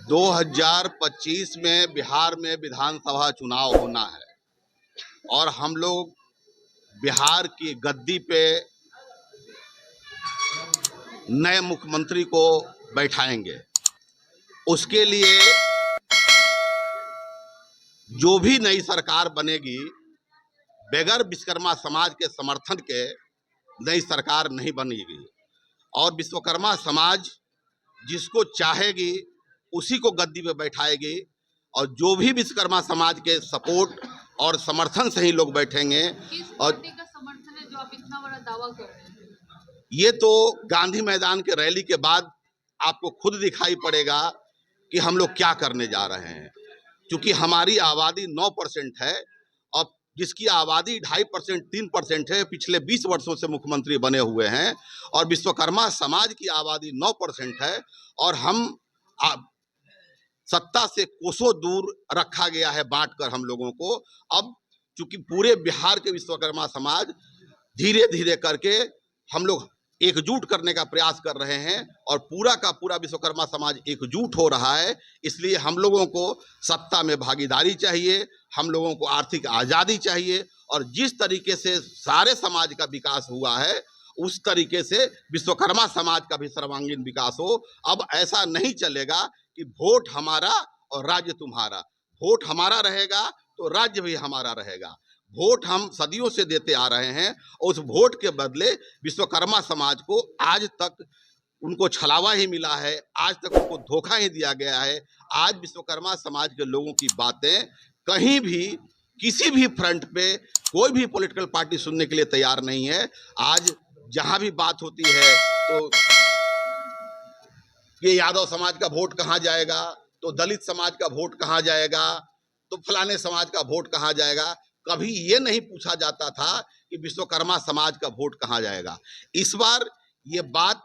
2025 में बिहार में विधानसभा चुनाव होना है और हम लोग बिहार की गद्दी पे नए मुख्यमंत्री को बैठाएंगे। उसके लिए जो भी नई सरकार बनेगी, बगैर विश्वकर्मा समाज के समर्थन के नई सरकार नहीं बनेगी और विश्वकर्मा समाज जिसको चाहेगी उसी को गद्दी पे बैठाएगी और जो भी विश्वकर्मा समाज के सपोर्ट और समर्थन से ही लोग बैठेंगे। और किस पार्टी का समर्थन है जो आप इतना बड़ा दावा कर रहे हैं? ये तो गांधी मैदान के रैली के बाद आपको खुद दिखाई पड़ेगा कि हम लोग क्या करने जा रहे हैं। क्योंकि हमारी आबादी 9% है और जिसकी आबादी 2.5% 3% है, पिछले 20 वर्षों से मुख्यमंत्री बने हुए हैं और विश्वकर्मा समाज की आबादी 9% है और हम सत्ता से कोसों दूर रखा गया है बांटकर हम लोगों को। अब चूंकि पूरे बिहार के विश्वकर्मा समाज धीरे धीरे करके हम लोग एकजुट करने का प्रयास कर रहे हैं और पूरा का पूरा विश्वकर्मा समाज एकजुट हो रहा है। इसलिए हम लोगों को सत्ता में भागीदारी चाहिए, हम लोगों को आर्थिक आज़ादी चाहिए और जिस तरीके से सारे समाज का विकास हुआ है उस तरीके से विश्वकर्मा समाज का भी सर्वांगीण विकास हो। अब ऐसा नहीं चलेगा कि वोट हमारा और राज्य तुम्हारा। वोट हमारा रहेगा तो राज्य भी हमारा रहेगा। वोट हम सदियों से देते आ रहे हैं और उस वोट के बदले विश्वकर्मा समाज को आज तक उनको छलावा ही मिला है, आज तक उनको धोखा ही दिया गया है। आज विश्वकर्मा समाज के लोगों की बातें कहीं भी किसी भी फ्रंट पे कोई भी पॉलिटिकल पार्टी सुनने के लिए तैयार नहीं है। आज जहां भी बात होती है तो ये यादव समाज का वोट कहाँ जाएगा, तो दलित समाज का वोट कहाँ जाएगा, तो फलाने समाज का वोट कहाँ जाएगा। कभी ये नहीं पूछा जाता था कि विश्वकर्मा समाज का वोट कहाँ जाएगा। इस बार ये बात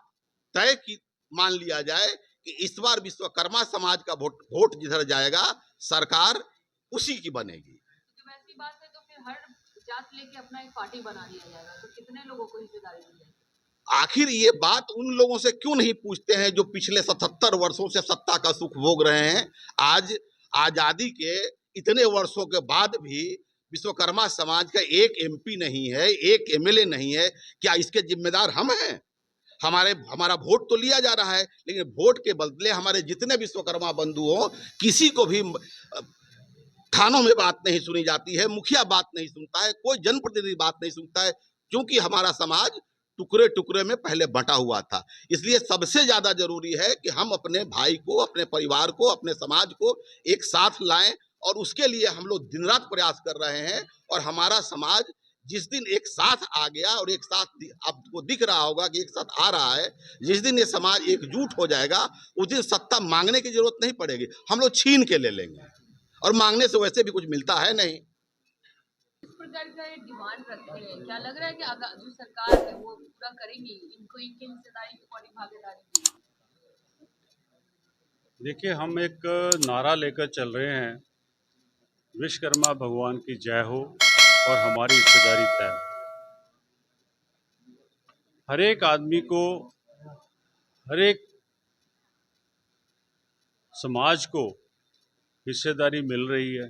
तय की मान लिया जाए कि इस बार विश्वकर्मा समाज का वोट जिधर जाएगा सरकार उसी की बनेगी। जब ऐसी बात है तो फिर हर जात लेके अपना एक पार्टी बना लिया जाएगा, तो कितने लोगों को हिस्सेदारी दी जाएगी? आखिर ये बात उन लोगों से क्यों नहीं पूछते हैं जो पिछले 77 वर्षों से सत्ता का सुख भोग रहे हैं। आज आजादी के इतने वर्षों के बाद भी विश्वकर्मा समाज का एक एमपी नहीं है, एक एमएलए नहीं है। क्या इसके जिम्मेदार हम हैं? हमारा वोट तो लिया जा रहा है लेकिन वोट के बदले हमारे जितने विश्वकर्मा बंधु हो किसी को भी थानों में बात नहीं सुनी जाती है, मुखिया बात नहीं सुनता है, कोई जनप्रतिनिधि बात नहीं सुनता है, क्योंकि हमारा समाज टुकड़े टुकड़े में पहले बंटा हुआ था। इसलिए सबसे ज्यादा जरूरी है कि हम अपने भाई को, अपने परिवार को, अपने समाज को एक साथ लाएं और उसके लिए हम लोग दिन रात प्रयास कर रहे हैं। और हमारा समाज जिस दिन एक साथ आ गया और एक साथ आपको दिख रहा होगा कि एक साथ आ रहा है, जिस दिन ये समाज एकजुट हो जाएगा उस दिन सत्ता मांगने की जरूरत नहीं पड़ेगी, हम लोग छीन के ले लेंगे और मांगने से वैसे भी कुछ मिलता है नहीं। इस प्रकार का ये डिमांड रखते हैं, क्या लग रहा है कि जो सरकार है वो पूरा करेंगी, इनको इनकी हिस्सेदारी की बड़ी भागीदारी देगी? देखिए, हम एक नारा लेकर चल रहे हैं, विश्वकर्मा भगवान की जय हो और हमारी हिस्सेदारी तय। हर एक आदमी को, हर एक समाज को हिस्सेदारी मिल रही है,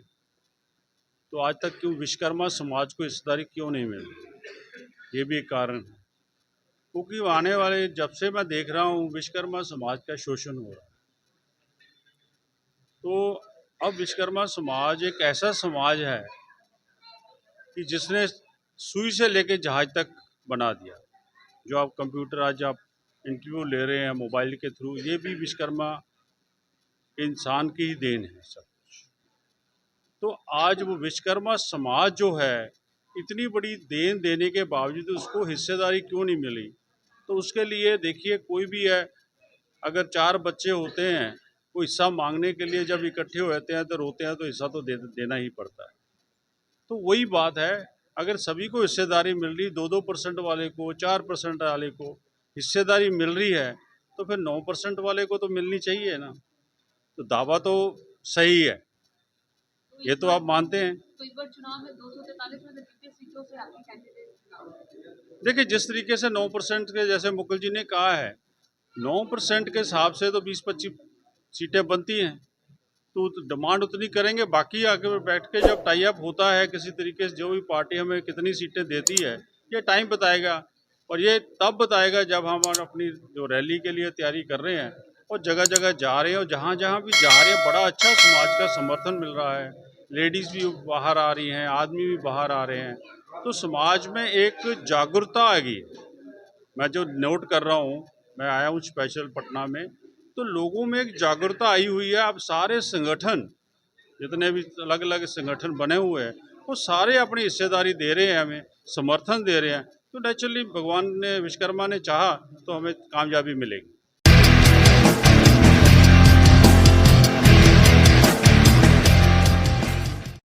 तो आज तक क्यों विश्वकर्मा समाज को हिस्सेदारी क्यों नहीं मिल रही? ये भी एक कारण है, क्योंकि आने वाले जब से मैं देख रहा हूँ विश्वकर्मा समाज का शोषण हो रहा है। तो अब विश्वकर्मा समाज एक ऐसा समाज है कि जिसने सुई से लेकर जहाज तक बना दिया। जो आप कंप्यूटर आज आप इंटरव्यू ले रहे हैं मोबाइल के थ्रू, ये भी विश्वकर्मा इंसान की ही देन है सब कुछ। तो आज वो विश्वकर्मा समाज जो है, इतनी बड़ी देन देने के बावजूद उसको हिस्सेदारी क्यों नहीं मिली? तो उसके लिए देखिए, कोई भी है, अगर 4 बच्चे होते हैं, वो हिस्सा मांगने के लिए जब इकट्ठे हो जाते हैं तो रोते हैं, तो हिस्सा तो देना ही पड़ता है। तो वही बात है, अगर सभी को हिस्सेदारी मिल रही, 2-2% वाले को, 4% वाले को हिस्सेदारी मिल रही है, तो फिर 9% वाले को तो मिलनी चाहिए ना। तो दावा तो सही है, ये तो आप मानते हैं। तो इस बार चुनाव में 243 में से कितनी सीटों से आपके कैंडिडेट चुनाव? देखिए, जिस तरीके से 9% के, जैसे मुकुल जी ने कहा है, 9% के हिसाब से तो 20-25 सीटें बनती हैं तो डिमांड उतनी करेंगे, बाकी आके बैठ के जब टाई अप होता है किसी तरीके से, जो भी पार्टी हमें कितनी सीटें देती है ये टाइम बताएगा। और ये तब बताएगा जब हम अपनी जो रैली के लिए तैयारी कर रहे हैं और जगह जगह जा रहे हैं, और जहाँ जहाँ भी जा रहे हैं बड़ा अच्छा समाज का समर्थन मिल रहा है। लेडीज़ भी बाहर आ रही हैं, आदमी भी बाहर आ रहे हैं, तो समाज में एक जागरूकता आ गई। मैं जो नोट कर रहा हूँ, मैं आया हूँ स्पेशल पटना में, तो लोगों में एक जागरूकता आई हुई है। अब सारे संगठन, जितने भी अलग अलग संगठन बने हुए हैं, वो सारे अपनी हिस्सेदारी दे रहे हैं, हमें समर्थन दे रहे हैं। तो नेचुरली भगवान ने, विश्वकर्मा ने चाहा तो हमें कामयाबी मिलेगी।